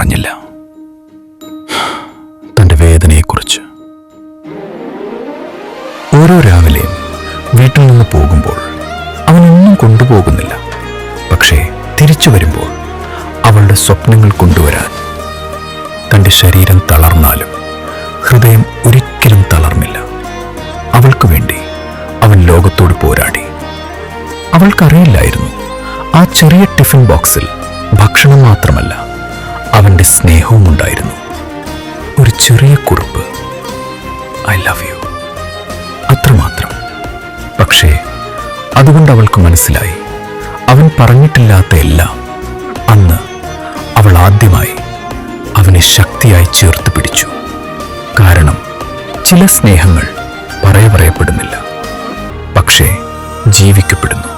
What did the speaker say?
പറഞ്ഞില്ല തൻ്റെ വേദനയെക്കുറിച്ച്. ഓരോ രാവിലെയും വീട്ടിൽ നിന്ന് പോകുമ്പോൾ അവനൊന്നും കൊണ്ടുപോകുന്നില്ല. പക്ഷേ തിരിച്ചു വരുമ്പോൾ അവളുടെ സ്വപ്നങ്ങൾ കൊണ്ടുവരാൻ. തൻ്റെ ശരീരം തളർന്നാലും ഹൃദയം ഒരിക്കലും തളർന്നില്ല. അവൾക്ക് വേണ്ടി അവൻ ലോകത്തോട് പോരാടി. അവൾക്കറിയില്ലായിരുന്നു ആ ചെറിയ ടിഫിൻ ബോക്സിൽ ഭക്ഷണം മാത്രമല്ല, അവൻ്റെ സ്നേഹവും ഉണ്ടായിരുന്നു. ഒരു ചെറിയ കുറിപ്പ്, ഐ ലവ് യു, അത്രമാത്രം. പക്ഷേ അതുകൊണ്ട് അവൾക്ക് മനസ്സിലായി, അവൻ പറഞ്ഞിട്ടില്ലാത്ത എല്ലാം. അന്ന് അവൾ ആദ്യമായി അവനെ ശക്തിയായി ചേർത്ത് പിടിച്ചു. കാരണം ചില സ്നേഹങ്ങൾ പറയപ്പെടുന്നില്ല, പക്ഷേ ജീവിക്കപ്പെടുന്നു.